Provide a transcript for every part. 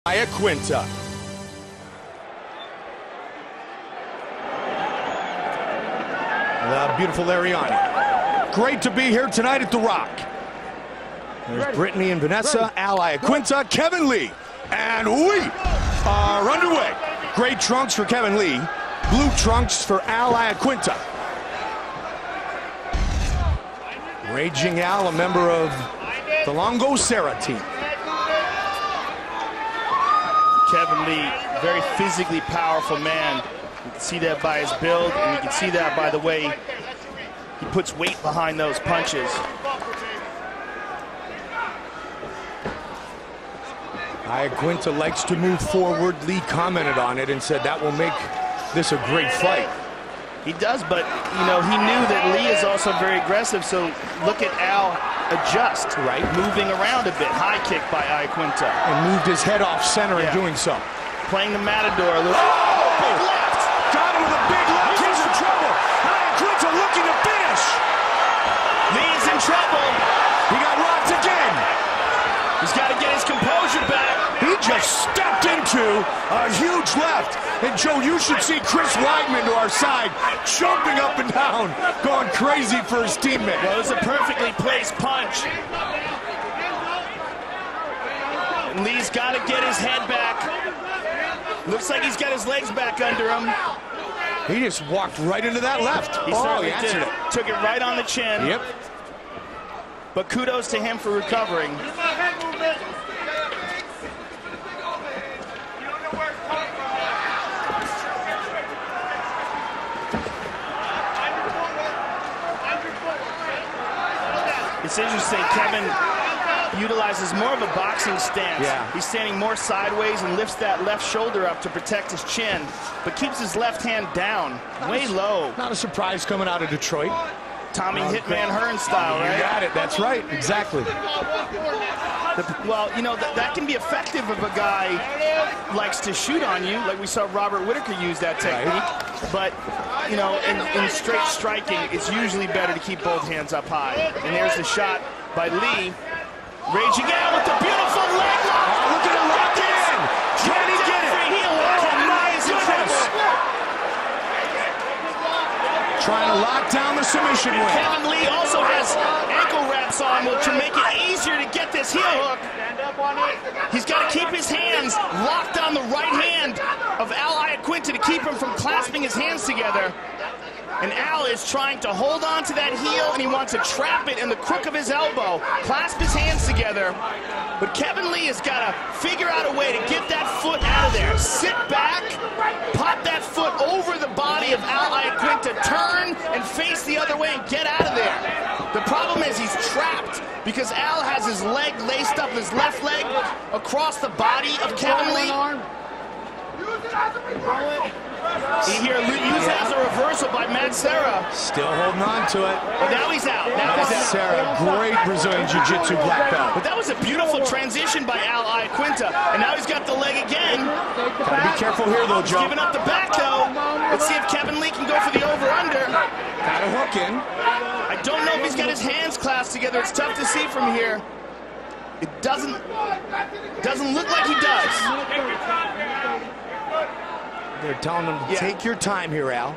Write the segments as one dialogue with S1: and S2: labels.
S1: Yakinta. The beautiful Ariani. Great to be here tonight at The Rock. There's Brittany and Vanessa, Эл Yakvinta, Kevin Li. And we are underway. Gray trunks for Kevin Li, blue trunks for Эл Yakvinta. Raging Al, a member of the Longo Serra team.
S2: Kevin Li, very physically powerful man. You can see that by his build, and you can see that by the way he puts weight behind those punches.
S1: Yakvinta likes to move forward. Li commented on it and said that will make this a great fight.
S2: He does, but you know, he knew that Li is also very aggressive, so look at Al adjust, right? Moving around a bit. High kick by Yakvinta.
S1: And moved his head off center in doing so.
S2: Playing the matador a little. Oh! Big left!
S1: Got him with a big left. He's in trouble. Yakvinta looking to finish.
S2: Li's in trouble.
S1: He got rocked again.
S2: He's got to get his composure back.
S1: He just stepped into a huge left. And Joe, you should see Chris Weidman to our side, jumping up and down, going crazy for his teammate.
S2: Well, it was a perfectly placed punch. And Li's got to get his head back. Looks like he's got his legs back under him.
S1: He just walked right into that left.
S2: He certainly did. Took it right on the chin.
S1: Yep.
S2: But kudos to him for recovering. It's interesting, Kevin utilizes more of a boxing stance.
S1: Yeah.
S2: He's standing more sideways and lifts that left shoulder up to protect his chin, but keeps his left hand down, way low.
S1: Not a surprise coming out of Detroit.
S2: Tommy Hitman Hearn style, right?
S1: You got it, that's right, exactly.
S2: Well, you know, that can be effective if a guy likes to shoot on you, like we saw Robert Whitaker use that technique. Right. But, you know, in straight striking, it's usually better to keep both hands up high. And there's the shot by Li. Raging out with the beautiful leg lock.
S1: Oh, look at him lock in! Can he get it? Trying to lock down the submission win.
S2: Kevin Li also has ankle wraps on, which will make it easier to get this heel hook. He's got to keep his hands locked on the right hand of Эл Yakvinta to keep him from clasping his hands together. And Al is trying to hold on to that heel, and he wants to trap it in the crook of his elbow, clasp his hands together. But Kevin Li has got to figure out a way to get that foot out of there. Sit back, pop that foot over the body of Эл Yakvinta, turn and face the other way and get out of there. The problem is he's trapped because Al has his leg laced up, his left leg across the body of Kevin Li. Here, use that as a reversal by Matt Serra.
S1: Still holding on to it.
S2: But now he's out. Now he's out.
S1: Serra, great Brazilian Jiu-Jitsu black belt.
S2: But that was a beautiful transition by Эл Yakvinta. And now he's got the leg again.
S1: Gotta be careful here, though, Joe.
S2: He's giving up the back, though. Let's see if Kevin Li can go for the over-under.
S1: Got a hook in.
S2: I don't know if he's got his hands clasped together. It's tough to see from here. It doesn't look like he does.
S1: They're telling him to take your time here, Al.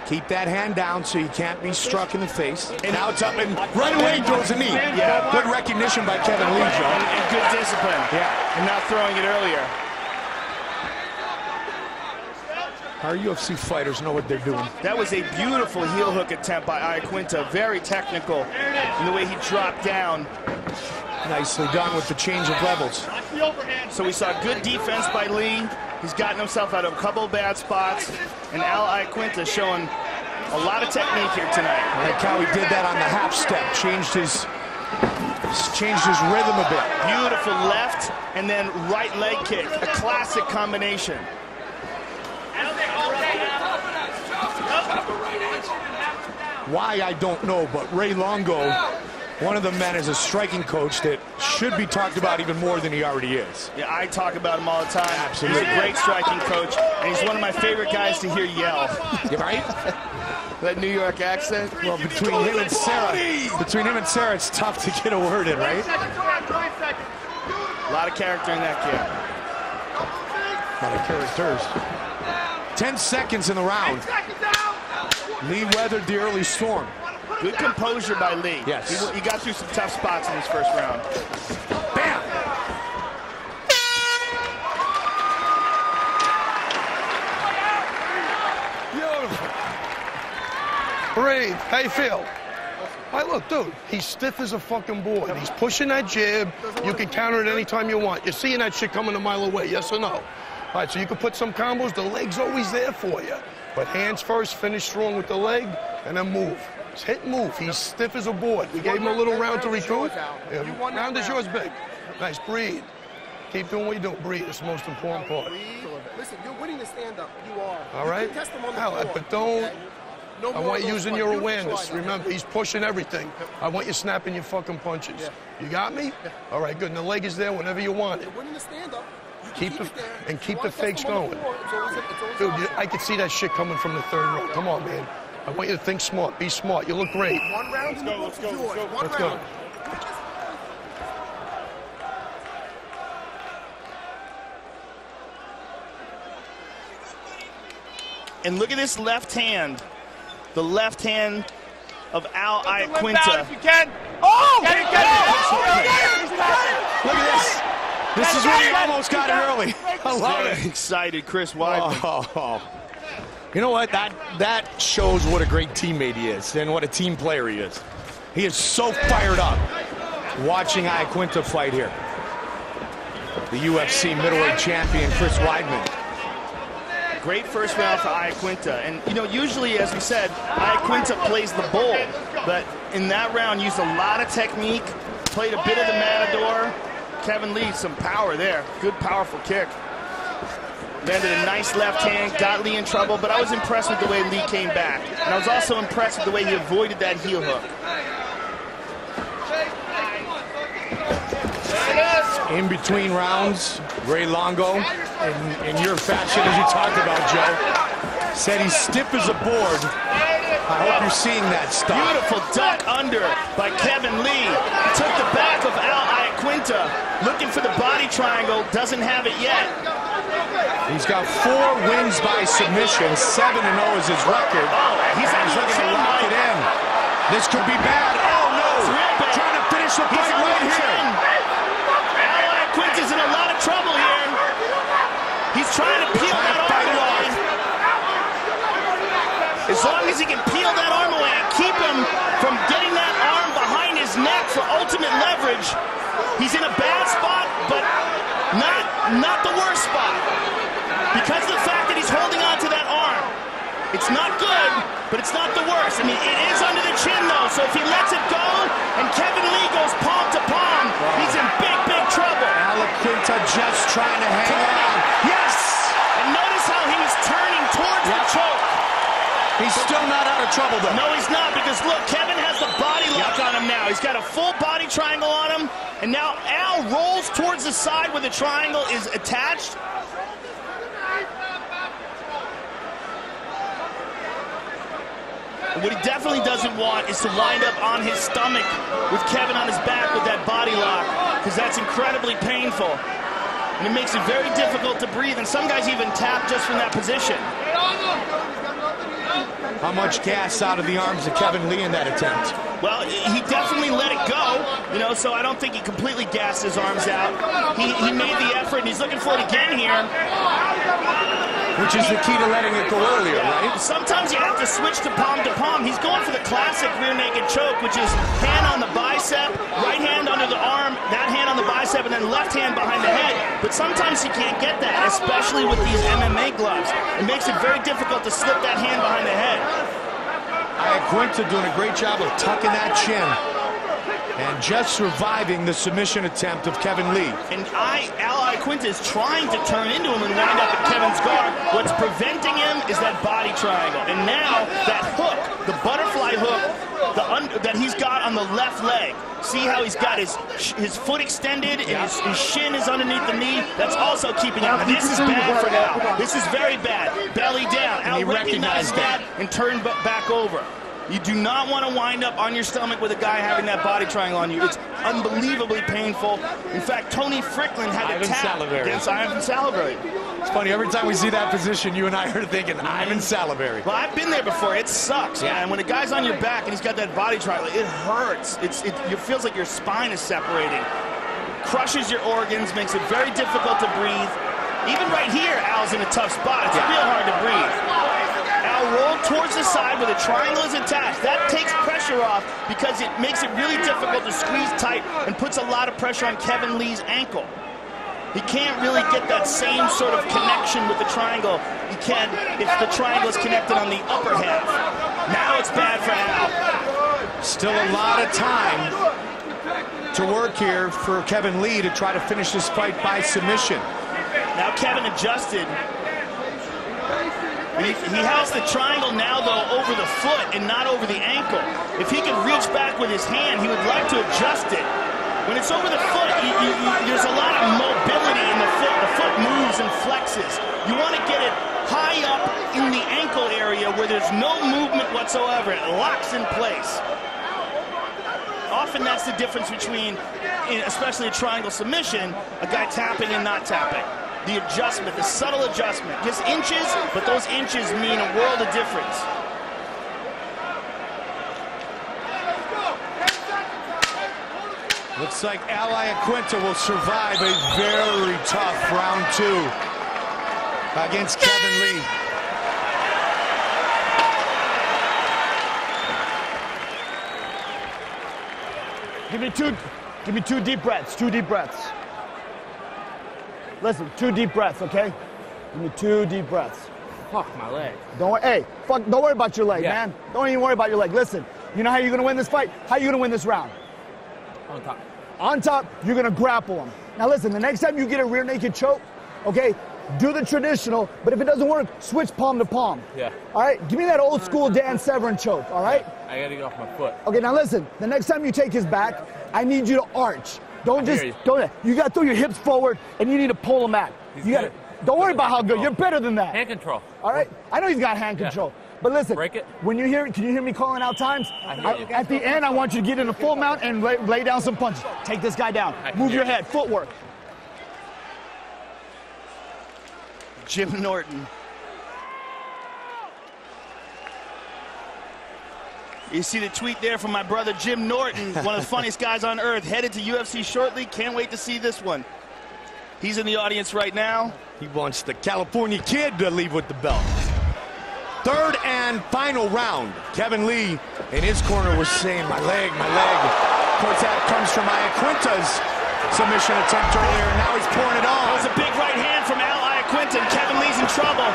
S1: Keep that hand down so you can't be struck in the face. And now it's up and right away throws a knee.
S2: Yeah.
S1: Good recognition by Kevin Li, Joe.
S2: And good discipline.
S1: Yeah.
S2: And not throwing it earlier.
S1: Our UFC fighters know what they're doing.
S2: That was a beautiful heel hook attempt by Yakvinta. Very technical in the way he dropped down.
S1: Nicely done with the change of levels.
S2: So we saw good defense by Li. He's gotten himself out of a couple of bad spots. And Эл Yakvinta showing a lot of technique here tonight.
S1: I like how he did that on the half step. Changed his rhythm a bit.
S2: Beautiful left and then right leg kick. A classic combination.
S1: Why, I don't know, but Ray Longo, one of the men, is a striking coach that should be talked about even more than he already is.
S2: Yeah, I talk about him all the time.
S1: Absolutely.
S2: He's a great striking coach, and he's one of my favorite guys to hear yell.
S1: Right?
S2: That New York accent.
S1: Well, between him and Serra, it's tough to get a word in, right?
S2: A lot of character in that kid.
S1: Not a characters. 10 seconds in the round. Lee weathered the early storm.
S2: Good composure by Lee.
S1: Yes.
S2: He got through some tough spots in his first round.
S1: Bam!
S3: Beautiful. Breathe. How you feel? All right, look, dude, he's stiff as a fucking board. He's pushing that jab. You can counter it anytime you want. You're seeing that shit coming a mile away, yes or no? All right, so you can put some combos. The leg's always there for you. But hands first, finish strong with the leg, and then move. Just hit and move. He's stiff as a board. We gave him a little round to recoup. Round is yours, big. Nice, breathe. Keep doing what you're doing. Breathe. It's the most important part.
S4: Listen, you're winning the stand-up. You are.
S3: All right? But don't... I want you using your awareness. Remember, he's pushing everything. I want you snapping your fucking punches. You got me? All right, good. And the leg is there whenever you want it.
S4: You're winning the stand-up.
S3: Keep the fakes going. Dude, I could see that shit coming from the third row. Come on, man. I want you to think smart. Be smart. You look great.
S4: One round in the book is yours.
S3: Let's go.
S2: And look at this left hand. The left hand of Эл Yakvinta.
S1: If you can. Oh! Get it, get it! Look at this. This is where he almost got it early. I love it.
S2: Excited, Chris Weidman.
S1: Oh. You know what? That shows what a great teammate he is and what a team player he is. He is so fired up watching Yakvinta fight here. The UFC middleweight champion, Chris Weidman.
S2: Great first round for Yakvinta. And, you know, usually, as we said, Yakvinta plays the bull. But in that round, used a lot of technique, played a bit of the matador. Kevin Li, some power there. Good, powerful kick. Landed a nice left hand, got Lee in trouble, but I was impressed with the way Lee came back. And I was also impressed with the way he avoided that heel hook.
S1: In between rounds, Ray Longo, in your fashion, as you talked about, Joe, said he's stiff as a board. I hope you're seeing that stuff.
S2: Beautiful duck under by Kevin Li. He took the back of Эл Yakvinta, looking for the body triangle, doesn't have it yet.
S1: He's got 4 wins by submission, 7-0 is his record.
S2: Oh, he's
S1: looking to lock it in. This could be bad. Oh, no. Trying to finish the fight right here.
S2: Эл Yakvinta's in a lot of trouble here. He's trying to peel that arm away. As long as he can peel that arm away and keep him from getting that arm behind his neck for ultimate leverage, he's in a bad spot, but not the worst spot. Because of the fact that he's holding on to that arm. It's not good, but it's not the worst. I mean, it is under the chin, though, so if he lets it go and Kevin Li goes palm to palm, he's in big, big trouble.
S1: Эл Yakvinta just trying to hang on. Yes!
S2: And notice how he was turning towards the choke.
S1: He's still not out of trouble, though.
S2: No, he's not, because look, Kevin has the body lock on him now. He's got a full body triangle on him, and now Al rolls towards the side where the triangle is attached. What he definitely doesn't want is to wind up on his stomach with Kevin on his back with that body lock, because that's incredibly painful. And it makes it very difficult to breathe, and some guys even tap just from that position.
S1: How much gas out of the arms of Kevin Li in that attempt?
S2: Well, he definitely let it go, you know, so I don't think he completely gassed his arms out. He made the effort, and he's looking for it again here.
S1: Which is the key to letting it go earlier, right?
S2: Sometimes you have to switch to palm. He's going for the classic rear naked choke, which is hand on the bicep, right hand under the arm, that hand on the bicep, and then left hand behind the head. But sometimes you can't get that, especially with these MMA gloves. It makes it very difficult to slip that hand behind the head.
S1: Yakvinta doing a great job of tucking that chin and just surviving the submission attempt of Kevin Li.
S2: And Эл Yakvinta is trying to turn into him and wind up at Kevin's guard. What's preventing him is that body triangle. And now that hook, the butterfly hook that he's got on the left leg. See how he's got his foot extended and his shin is underneath the knee? That's also keeping him. This is bad for Al. This is very bad. Belly down. Al recognized that and turned back over. You do not want to wind up on your stomach with a guy having that body triangle on you. It's unbelievably painful. In fact, Tony Strickland had to tap against Ivan Salivary.
S1: It's funny, every time we see that position, you and I are thinking, Ivan Salivary.
S2: Well, I've been there before. It sucks, man. When a guy's on your back and he's got that body triangle, it hurts. It feels like your spine is separating. Crushes your organs, makes it very difficult to breathe. Even right here, Al's in a tough spot. It's real hard to breathe. Al rolled towards the side where the triangle is attached. That takes pressure off because it makes it really difficult to squeeze tight and puts a lot of pressure on Kevin Lee's ankle. He can't really get that same sort of connection with the triangle he can if the triangle is connected on the upper half. Now it's bad for Al.
S1: Still a lot of time to work here for Kevin Lee to try to finish this fight by submission.
S2: Now Kevin adjusted. He has the triangle now, though, over the foot and not over the ankle. If he could reach back with his hand, he would like to adjust it. When it's over the foot, there's a lot of mobility in the foot. The foot moves and flexes. You want to get it high up in the ankle area where there's no movement whatsoever. It locks in place. Often that's the difference between, especially a triangle submission, a guy tapping and not tapping. The adjustment, the subtle adjustment. Just inches, but those inches mean a world of difference.
S1: Looks like Эл Yakvinta will survive a very tough round 2 against Kevin Lee.
S5: Give me 2 deep breaths, 2 deep breaths. Listen, 2 deep breaths, okay? Give me 2 deep breaths.
S6: Fuck my leg.
S5: Don't worry, hey, don't worry about your leg, man. Don't even worry about your leg. Listen, you know how you're gonna win this fight? How you gonna win this round?
S6: On top.
S5: On top, you're gonna grapple him. Now listen, the next time you get a rear naked choke, okay, do the traditional, but if it doesn't work, switch palm to palm.
S6: Yeah.
S5: All right, give me that old school Dan Severn choke, all right?
S6: I gotta get off my foot.
S5: Okay, now listen, the next time you take his back, I need you to arch. Don't you gotta throw your hips forward and you need to pull him back. Don't worry about how good, you're better than that.
S6: Hand control.
S5: All right, I know he's got hand control. But listen,
S6: break it.
S5: When you hear, can you hear me calling out times? At the end, I want you to get in a full mount and lay down some punches. Take this guy down. Move your head, footwork.
S2: Jim Norton. You see the tweet there from my brother Jim Norton, one of the funniest guys on earth, headed to UFC shortly. Can't wait to see this one. He's in the audience right now.
S1: He wants the California Kid to leave with the belt. Third and final round. Kevin Lee in his corner was saying, my leg, my leg. Of course, that comes from Yakvinta's submission attempt earlier, and now he's pouring it on.
S2: That was a big right hand from Эл Yakvinta, and Kevin Lee's in trouble.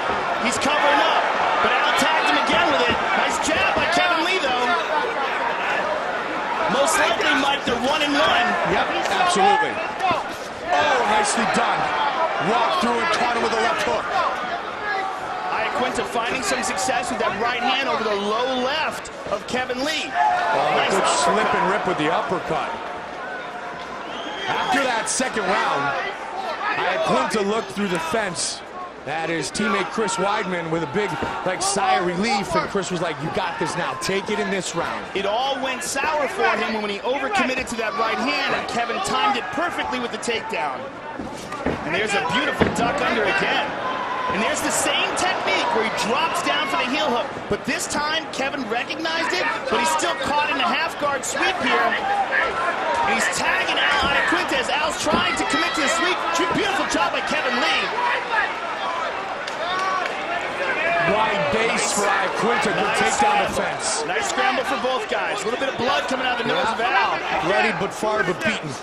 S2: He's covering up, but Al tagged him again with it. Nice jab by Kevin Lee, though. Most likely, Mike, they're 1-1.
S1: Yep, absolutely. Oh, nicely done. Walked through and caught him with a left hook.
S2: Yakvinta finding some success with that right hand over the low left of Kevin Lee.
S1: Nice good slip and rip with the uppercut. After that second round, Yakvinta looked through the fence at his teammate Chris Weidman with a big sigh of relief, and Chris was like, you got this now, take it in this round.
S2: It all went sour for him when he overcommitted to that right hand, and Kevin timed it perfectly with the takedown. And there's a beautiful duck under again. And there's the same technique where he drops down for the heel hook. But this time, Kevin recognized it, but he's still caught in a half-guard sweep here. And he's tagging Эл Yakvinta as Al's trying to commit to the sweep. Beautiful job by Kevin Lee.
S1: Wide base for Yakvinta, good takedown defense.
S2: Nice scramble for both guys. A little bit of blood coming out of the nose of Al.
S1: Ready but far but beaten.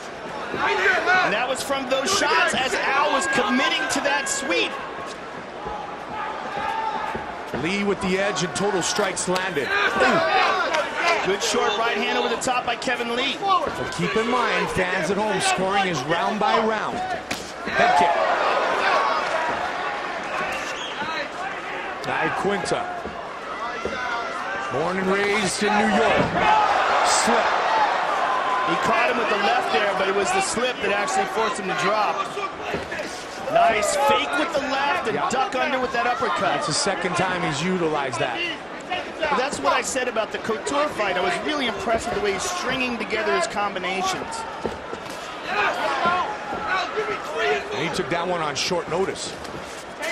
S2: And that was from those shots as Al was committing to that sweep.
S1: Lee with the edge and total strikes landed.
S2: Good short right hand over the top by Kevin Lee.
S1: So keep in mind, fans at home, scoring is round by round. Head kick. Yakvinta. Born and raised in New York. Slip.
S2: He caught him with the left there, but it was the slip that actually forced him to drop. Nice fake with the left and duck under with that uppercut.
S1: It's the second time he's utilized that.
S2: But that's what I said about the Couture fight. I was really impressed with the way he's stringing together his combinations.
S1: And he took that one on short notice.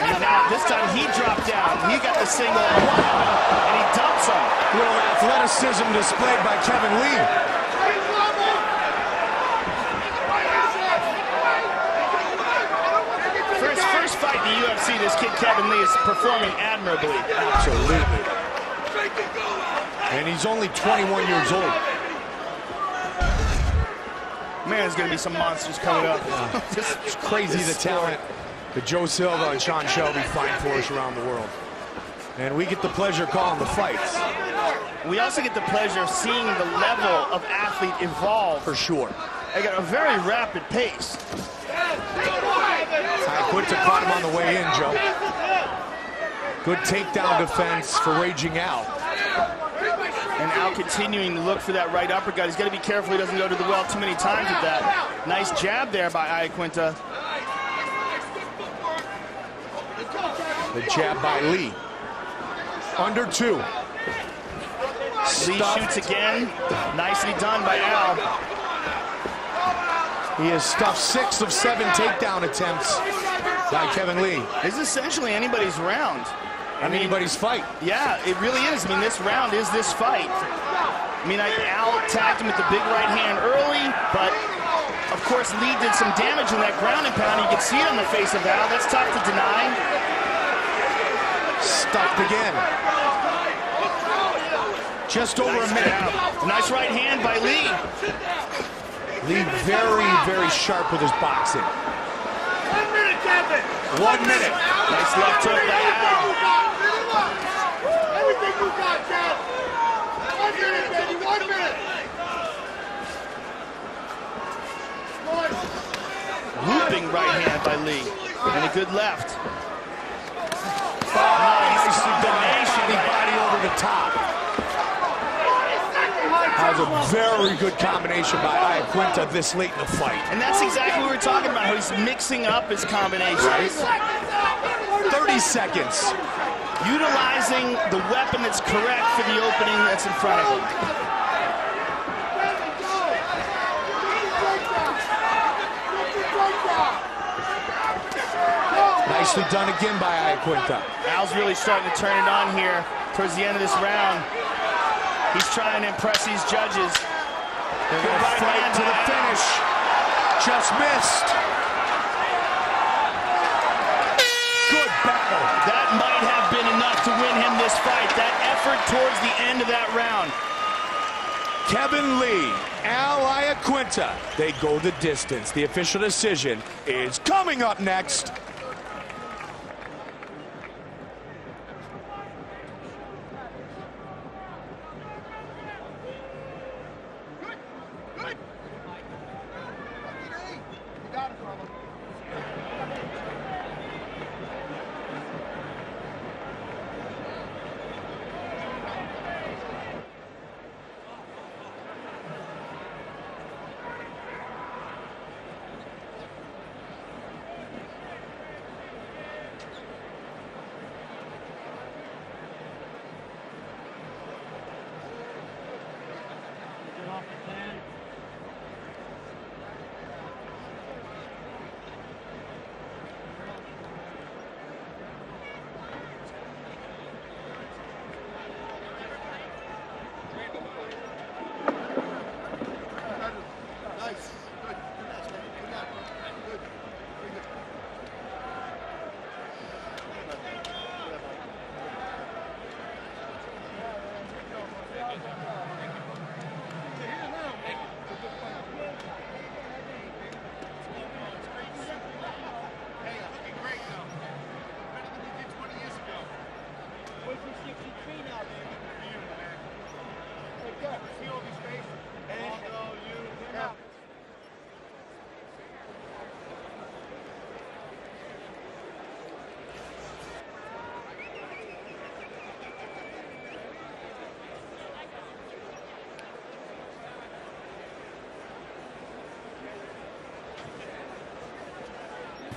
S2: And now this time he dropped down. He got the single, and he dumps him.
S1: Little athleticism displayed by Kevin Li.
S2: For his first fight in the UFC, this kid Kevin Li is performing admirably.
S1: Absolutely. And he's only 21 years old.
S2: Man, there's going to be some monsters coming up.
S1: It's crazy the talent that Joe Silva and Sean Shelby find for us around the world. And we get the pleasure of calling the fights.
S2: We also get the pleasure of seeing the level of athlete evolve.
S1: For sure.
S2: They got a very rapid pace.
S1: Yakvinta caught him on the way in, Joe. Good takedown defense for Raging Al.
S2: And Al continuing to look for that right uppercut. He's got to be careful he doesn't go to the well too many times with that. Nice jab there by Yakvinta.
S1: The jab by Li. Under 2.
S2: Li shoots again. Nicely done by Al.
S1: He has stuffed 6 of 7 takedown attempts by Kevin Li.
S2: This is essentially anybody's round.
S1: Anybody's fight.
S2: Yeah, it really is. I mean, this round is this fight. I mean, Al attacked him with the big right hand early, but of course Li did some damage in that ground and pound. You can see it on the face of Al. That's tough to deny.
S1: Stuffed again. Just over a minute.
S2: Nice right hand by Li.
S1: Li very, very sharp with his boxing.
S4: 1 minute, Kevin.
S1: 1 minute.
S2: Nice left hook by Al.
S4: Everything you got, Kev. 1 minute, baby. 1 minute.
S2: Looping right hand by Li. And a good left.
S1: Nice combination. Body over the top. That was a very good combination by Yakvinta this late in the fight.
S2: And that's exactly what we were talking about, how he's mixing up his combinations.
S1: 30 seconds.
S2: Utilizing the weapon that's correct for the opening that's in front of him.
S1: Nicely done again by Yakvinta.
S2: Al's really starting to turn it on here towards the end of this round. He's trying to impress these judges.
S1: They're going to fight to the finish. Just missed. Good battle.
S2: That might have been enough to win him this fight. That effort towards the end of that round.
S1: Kevin Li, Эл Yakvinta, they go the distance. The official decision is coming up next.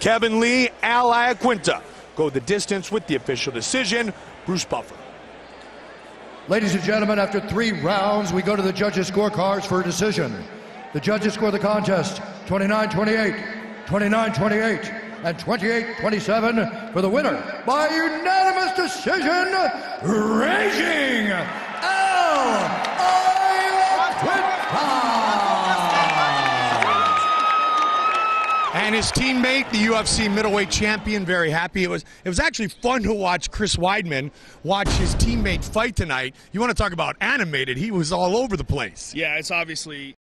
S1: Kevin Li, Эл Yakvinta go the distance with the official decision. Bruce Buffer.
S7: Ladies and gentlemen, after 3 rounds, we go to the judges' scorecards for a decision. The judges score the contest 29-28, 29-28, and 28-27 for the winner by unanimous decision, raging Эл Yakvinta.
S1: And his teammate, the UFC middleweight champion, very happy. It was actually fun to watch Chris Weidman watch his teammate fight tonight. You want to talk about animated? He was all over the place.
S2: Yeah, it's obviously